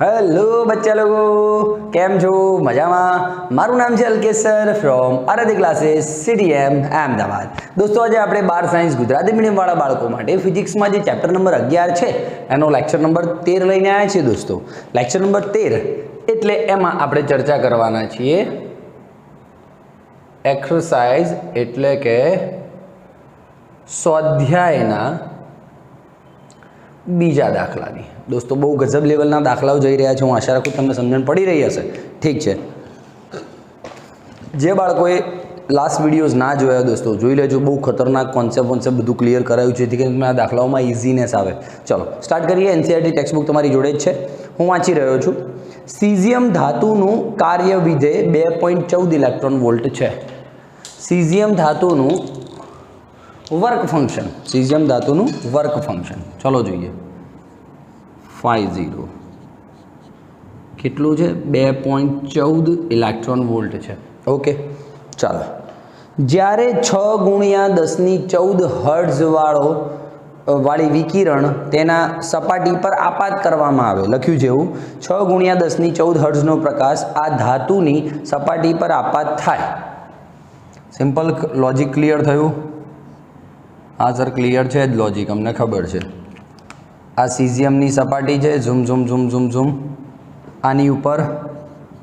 Hello बच्चा लोगो केम छो मजामा। मारू नाम है अल्केश सर फ्रॉम आराध्य क्लासेस सीटीएम अहमदाबाद। दोस्तों आज આપણે 12 સાયન્સ ગુજરાતી મીડિયમ વાળા બાળકો માટે ફિઝિક્સ માં જે ચેપ્ટર નંબર 11 છે એનો લેક્ચર નંબર 13 લઈને આવ્યા છીએ દોસ્તો। લેક્ચર નંબર 13 એટલે એમાં આપણે ચર્ચા કરવાના છીએ एक्सरसाइज એટલે કે સ્વાધ્યાયના बीजा दाखलानी। दोस्तों बहु गजब लेवलना दाखलाओ जई रह्या छे। हूँ आशा राखुं तमने समझण पड़ी रही हशे। ठीक है, जे बाळकोए लास्ट विडियोज ना जोया दोस्तों जोई लेजो। बहु खतरनाक कॉन्सेप्ट बधुं क्लियर करायुं छे जेथी करीने आ दाखलाओमां इजीनेस आवे। चलो स्टार्ट करिए। एनसीईआरटी टेक्स्टबुक तमारी जोड़े ज छे, हूँ वांची रह्यो छुं। सीजियम धातुनुं कार्य विधेय 2.14 इलेक्ट्रॉन वोल्ट छे। सीजियम धातुनुं वर्क फंक्शन, सीजियम धातुनुं वर्क फंक्शन चलो जोईए। 50 केटलुं छे 2.14 इलेक्ट्रॉन वोल्ट छे। ओके चलो, ज्यारे 6×10⁴ हर्ट्ज वाली विकिरण तेना सपाटी पर आपात करवामां आवे। लख्युं छे एवुं 6×10⁴ हर्ट्जनो प्रकाश आ धातुनी सपाटी पर आपात थाय। सिंपल लॉजिक क्लियर थयुं? हाँ सर क्लियर है लॉजिक, अमने खबर है। आ सीजियमनी सपाटी है, झूम झूम झूम झूम झूम आनी ऊपर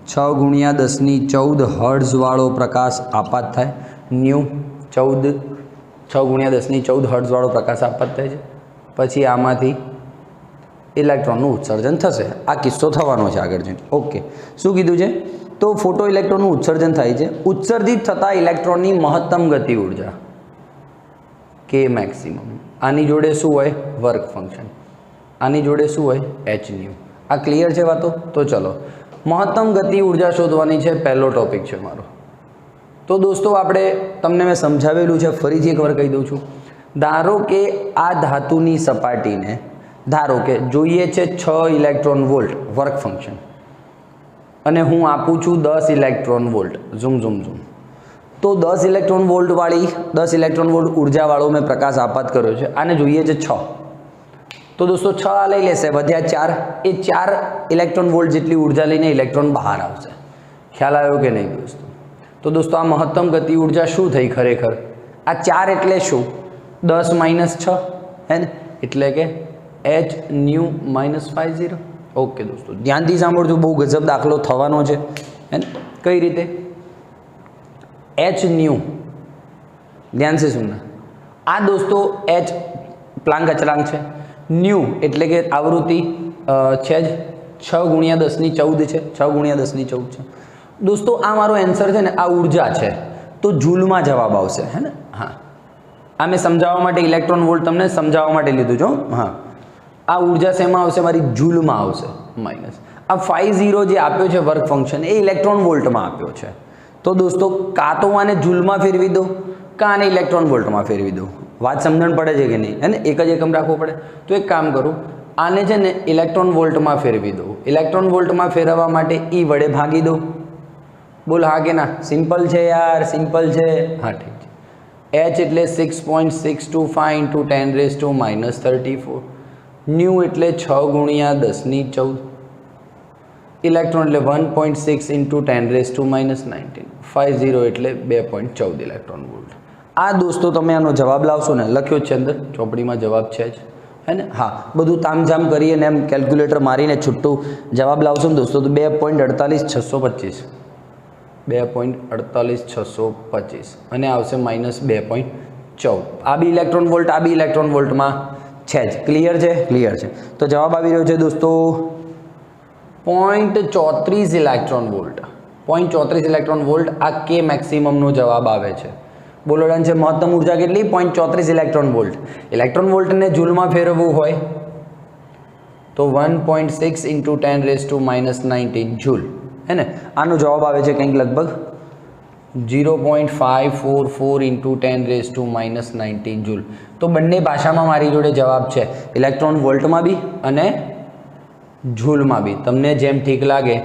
6×10⁴ हर्ट्ज वाळो प्रकाश आपात थाय। न्यू 6×10⁴ हर्ट्ज वाळो प्रकाश आपात थाय छे। पछी आमांथी इलेक्ट्रॉननुं उत्सर्जन थशे। आ किस्सो थवानो छे आगळ जईने। ओके शुं कीधुं छे? तो फोटो इलेक्ट्रॉननुं उत्सर्जन थाय छे। उत्सर्जित थता इलेक्ट्रॉननी महत्तम गति ऊर्जा के मैक्सिमम। आनी जोड़े शू होय? Work function. आनी जोड़े शू होय? H new. आ क्लियर है बातो? तो चलो महत्तम गति ऊर्जा शोधवानी है, पहलो टॉपिक है मारो। तो दोस्तों आपणे तमने मैं समझावेलुं छे, फरीथी एकवार कही दऊं छुं। धारो के आ धातुनी सपाटीने धारो के जोईए छे 6 इलेक्ट्रॉन वोल्ट वर्क फंक्शन अने हूँ आपूँ छूँ 10 इलेक्ट्रॉन वोल्ट। झूम झूम झूम। तो 10 इलेक्ट्रॉन वोल्ट वाली 10 इलेक्ट्रॉन वोल्ट ऊर्जा वालों में प्रकाश आपात कर्यो छे। आने जोईए छे 6। तो दोस्तों 6 लई लेशे, वध्या 4। ए 4 इलेक्ट्रॉन वोल्ट जेटली ऊर्जा लईने इलेक्ट्रॉन बहार आवशे। ख्याल आव्यो के नहीं दोस्तों? तो दोस्तों आ महत्तम गति ऊर्जा शुं थई खरेखर? आ 4 एटले शुं? 10 - 6 है ने, एटले के h न्यू -50। ओके दोस्तों ध्यानथी सांभळजो, बहु गजब दाखलो थवानो छे है ने। कई रीते? एच न्यू, ध्यान से सुनना। आ दोस्तों एच प्लांक अचलांक है। न्यू एटले के आवृत्ति है 6×10⁴ है। 6×10⁴ है दोस्तों। आ मारो आंसर है ने, आ ऊर्जा है तो जूल में जवाब आवशे है ने। हाँ आ मैं समझावा माटे इलेक्ट्रॉन वोल्ट तमने समझावा माटे लीधुं छो। हाँ आ ऊर्जा शेमां आवशे? मारी जूल में आवशे माइनस। आ 50 जे आप्यो छे वर्क फंक्शन ए इलेक्ट्रॉन वोल्ट में आप्यो छे। तो दोस्तों का तो आने जूल में फेरवी दो, का आने इलेक्ट्रॉन वोल्ट में फेरवी दो। बात समझण पड़े छे कि नहीं है ने? एक ज एकम राखवो पड़े। तो एक काम करूँ, आने छे ने इलेक्ट्रॉन वोल्ट में फेरवी दो। इलेक्ट्रॉन वोल्ट में फेरवा माटे ई वडे भागी दो। बोल हाँ कि ना? सिंपल है यार, सिंपल है। हाँ ठीक है। एच एटले 6.625 × 10⁻34। न्यू एटले 6×10⁴। इलेक्ट्रॉन एटले 1.6 × 10⁻19। 50 एटले 2.14 इलेक्ट्रॉन वोल्ट। आ दोस्तों तमे आनो जवाब लावशो ने, लख्यो छे अंदर चोपड़ी में जवाब है है ने। हाँ बधुं तामझाम करीए ने एम केल्क्युलेटर मारीने छुट्टू जवाब लावशो ने दोस्तों तो 2.48625। 2.48625 अने आवशे -2.14। आ बी इलेक्ट्रॉन वोल्ट, आ बी इलेक्ट्रॉन वोल्ट में है। क्लियर है? क्लियर है। तो जवाब आवी रह्यो छे दोस्तों 0.34 इलेक्ट्रॉन वोल्ट। 0.34 इलेक्ट्रॉन वोल्ट आ के मैक्सिमम नो जवाब आवे छे। बोलो डन छे। महत्तम ऊर्जा केटली? 0.34 इलेक्ट्रॉन वोल्ट। इलेक्ट्रॉन वोल्ट ने जूल में फेरवવું होय तो 1.6 × 10⁻19 जूल है ने। आनो जवाब आवे छे कंईक लगभग 0.544 × 10⁻19 जूल। तो बंने भाषा में मारी जोड़े जवाब है, इलेक्ट्रॉन वोल्ट में भी अने जूल में भी। तमने जेम ठीक लगे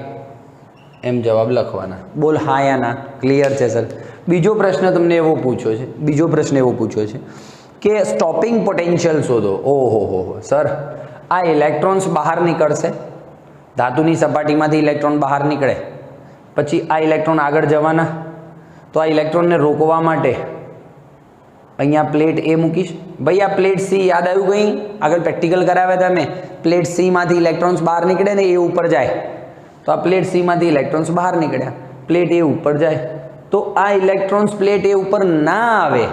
एम जवाब लखवाना। बोल हाँ या ना? क्लियर है सर। बीजो प्रश्न तमने एवो पूछो छे, बीजो प्रश्न एवो पूछो छे कि स्टॉपिंग पोटेंशियल शोधो। ओहो हो सर, आ इलेक्ट्रॉन्स बहार निकलशे ધાતુની સપાટીમાંથી ઇલેક્ટ્રોન બહાર નીકળે, પછી આ ઇલેક્ટ્રોન આગળ જવાના, તો આ ઇલેક્ટ્રોનને રોકવા માટે અહીંયા પ્લેટ એ મૂકીશ. ભાઈ આ પ્લેટ સી યાદ આવ્યું કંઈ? આગળ પ્રેક્ટિકલ કરાવ્યા હતા મેં. પ્લેટ સીમાંથી ઇલેક્ટ્રોન્સ બહાર નીકળે ને એ ઉપર જાય, તો આ પ્લેટ સીમાંથી ઇલેક્ટ્રોન્સ બહાર નીકળ્યા, પ્લેટ એ ઉપર જાય. તો આ ઇલેક્ટ્રોન્સ પ્લેટ એ ઉપર ના આવે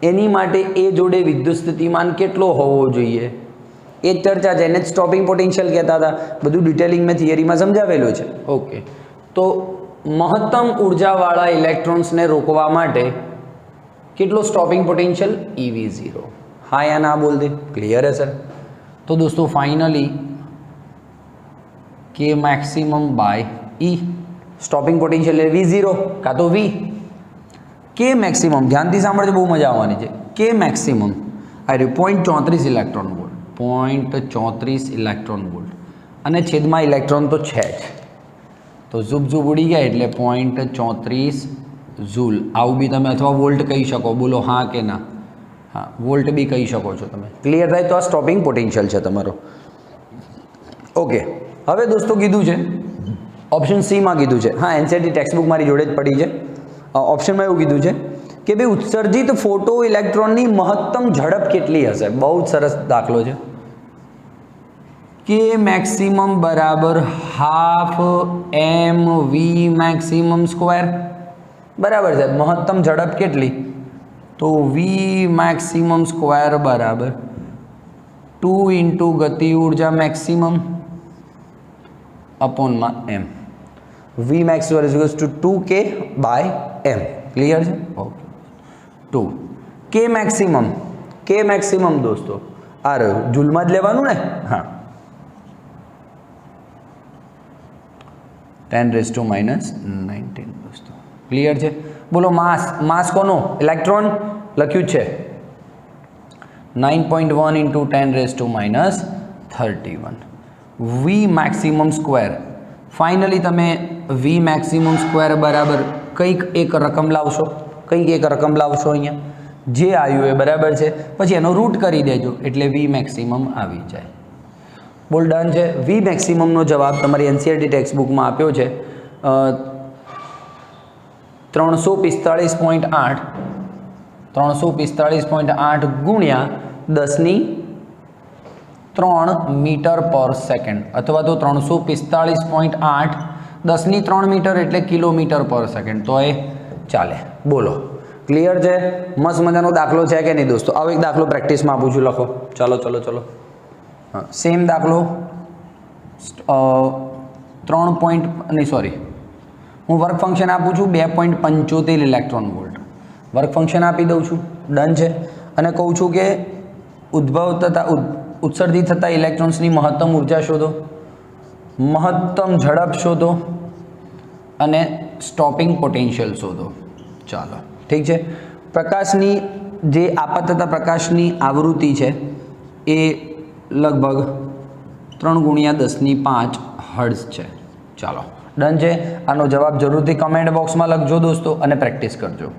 એની માટે એ જોડે વિદ્યુત સ્થિતિમાન કેટલો હોવો જોઈએ એ જ ચર્ચા છે. એને જ સ્ટોપિંગ પોટેન્શિયલ કહેતા હતા. બધું ડિટેલિંગ મેં થિયરીમાં સમજાવેલું છે. ઓકે, તો મહત્તમ ઉર્જાવાળા ઇલેક્ટ્રોન્સને રોકવા માટે કેટલો સ્ટોપિંગ પોટેન્શિયલ? EV0. હા યા ના બોલ દે. ક્લિયર है सर? तो दोस्तों फाइनली के मैक्सिमम बाय ई स्टॉपिंग पोटेंशियल है V0 का तो V. के मैक्सिमम ધ્યાનથી સાંભળજો, બહુ મજા આવવાની છે. કે મેક્સિમમ આ રહ્યું 0.34 ઇલેક્ટ્રોન વોલ્ટ, 0.34 ઇલેક્ટ્રોન વોલ્ટ, અને છેદમાં ઇલેક્ટ્રોન તો છે જ, તો ઝૂબ ઝૂબ ઉડી ગયા એટલે 0.34 ઝૂલ. આવું બી તમે અથવા વોલ્ટ કહી શકો. બોલો હા કે ના? હા, વોલ્ટ બી કહી શકો છો તમે. ક્લિયર થાય? તો આ સ્ટોપિંગ પોટેન્શિયલ છે તમારો. ઓકે, હવે દોસ્તો કીધું છે ઓપ્શન સીમાં કીધું છે. હા, એનસીઈઆરટી ટેક્સ્ટબુક મારી જોડે જ પડી છે. ઓપ્શનમાં એવું કીધું છે કે ભાઈ ઉત્સર્જિત ફોટો ઇલેક્ટ્રોનની મહત્તમ ઝડપ કેટલી હશે. બહુ જ સરસ દાખલો છે. કે મેક્સિમમ બરાબર હાફ mv મેક્સિમમ સ્ક્વેર. બરાબર છે. મહત્તમ ઝડપ કેટલી? તો v મેક્સિમમ સ્ક્વેર બરાબર 2 ઇન્ટુ ગતિ ઉર્જા મેક્સિમમ અપોનમાં m. v max is equals to 2k by m. Clear છે? ઓકે, 2 k મેક્સિમમ દોસ્તો આ રહ્યું, જૂલમાં જ લેવાનું ને. હા, 10⁻⁹ દોસ્તો. ક્લિયર છે? બોલો માસ કોનો? ઇલેક્ટ્રોન લખ્યું છે 9.1 ઇન્ટુ 10⁻31. વી મેક્સિમમ સ્ક્વેર. ફાઇનલી તમે વી મેક્સિમમ સ્ક્વેર બરાબર કંઈક એક રકમ લાવશો, અહીંયા જે આવ્યું એ બરાબર છે, પછી એનો રૂટ કરી દેજો એટલે વી મેક્સિમમ આવી જાય. બોલ ડન છે. વી મેક્સિમમનો જવાબ તમારી એનસીઈઆરટી ટેક્સ્ટબુકમાં આપ્યો છે 345.8 ગુણ્યા 10⁻³ મીટર પર સેકન્ડ, અથવા તો 345.8 10⁻³ મીટર એટલે કિલોમીટર પર સેકન્ડ, તો એ ચાલે. બોલો ક્લિયર છે? મસ્ત મજાનો દાખલો છે કે નહીં દોસ્તો? આવો એક દાખલો પ્રેક્ટિસમાં આપું છું, લખો. ચલો. હા, સેમ દાખલો 3 હું વર્ક ફંક્શન આપું છું 2.75 ઇલેક્ટ્રોન વોલ્ટ. વર્ક ફંક્શન આપી દઉં છું. ડન છે. અને કહું છું કે ઉત્સર્જિત થતા ઇલેક્ટ્રોન્સની મહત્તમ ઉર્જા શોધો, મહત્તમ ઝડપ શોધો અને સ્ટોપિંગ પોટેન્શિયલ શોધો. ચાલો, ઠીક છે. પ્રકાશની જે આપતતા પ્રકાશની આવૃત્તિ છે એ લગભગ 3×10⁵ હર્ટ્ઝ છે. ચાલો, ડન છે. આનો જવાબ જરૂરથી કમેન્ટ બોક્સમાં લખજો દોસ્તો અને પ્રેક્ટિસ કરજો.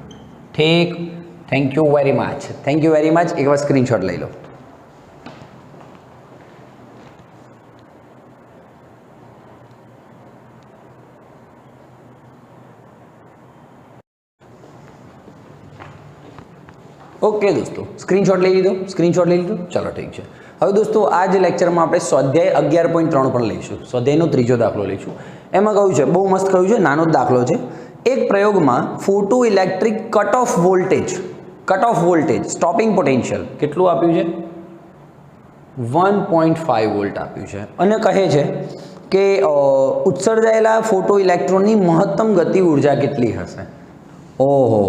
ઠીક, થેન્ક યુ વેરી મચ. એકવાર સ્ક્રીનશોટ લઈ લો. ઓકે દોસ્તો, સ્ક્રીનશોટ લઈ લીધો. ચલો ઠીક છે. હવે દોસ્તો આ જ લેક્ચરમાં આપણે સ્વાધ્યાય 11.3 પણ લઈશું. સ્વાધ્યાયનો ત્રીજો દાખલો લઈશું. એમાં કહ્યું છે, બહુ મસ્ત કહ્યું છે, નાનો જ દાખલો છે. એક પ્રયોગમાં photo electric cut off voltage stopping potential કેટલું આપ્યું છે? 1.5 વોલ્ટ આપ્યું છે. અને કહે છે કે ઉત્સર્જાયેલા ફોટો ઇલેક્ટ્રોનની મહત્તમ ગતિ ઉર્જા કેટલી હશે? ઓહો,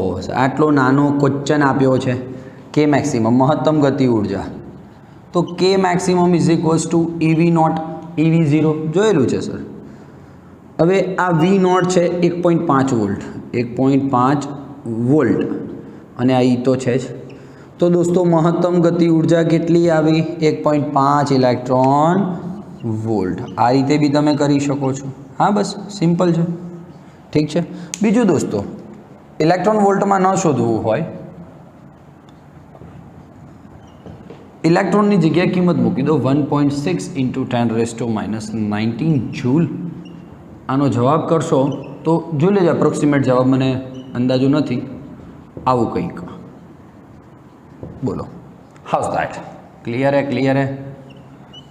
આટલો નાનો ક્વેશ્ચન આપ્યો છે. કે મેક્સિમમ મહત્તમ ગતિ ઉર્જા, તો કે maximum is equals to EV0 જોયેલું છે સર. હવે આ V0 છે 1.5 વોલ્ટ અને આ તો છે જ. તો દોસ્તો મહત્તમ ગતિ ઉર્જા કેટલી આવી? 1.5 ઇલેક્ટ્રોન વોલ્ટ. આ રીતે બી તમે કરી શકો છો. હા, બસ સિમ્પલ છે. ઠીક છે. બીજું દોસ્તો, ઇલેક્ટ્રોન વોલ્ટમાં ન શોધવું હોય ઇલેક્ટ્રોનની જગ્યાએ કિંમત મૂકી દો 1.6 × 10⁻⁻19 જૂલ. આનો જવાબ કરશો તો જોઈ લેજો, એપ્રોક્સિમેટ જવાબ મને અંદાજો નથી, આવું કંઈક. બોલો, હાઉસ દેટ? ક્લિયર હે? ક્લિયર હે?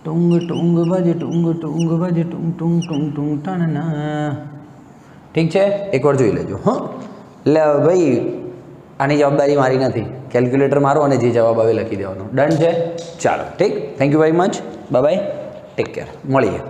ટુંગ ટુંગ બાજે ટુંગ ટુંગ બાજે ટુંગ ટુંગ ટુંગ ટુંગ ટાણા. ઠીક છે, એકવાર જોઈ લેજો. હા, એટલે ભાઈ આની જવાબદારી મારી નથી. કેલ્ક્યુલેટર મારો અને જે જવાબ આવે લખી દેવાનો. ડન છે? ચાલો, ઠીક. Thank you very much. Bye bye, take care. મળીએ.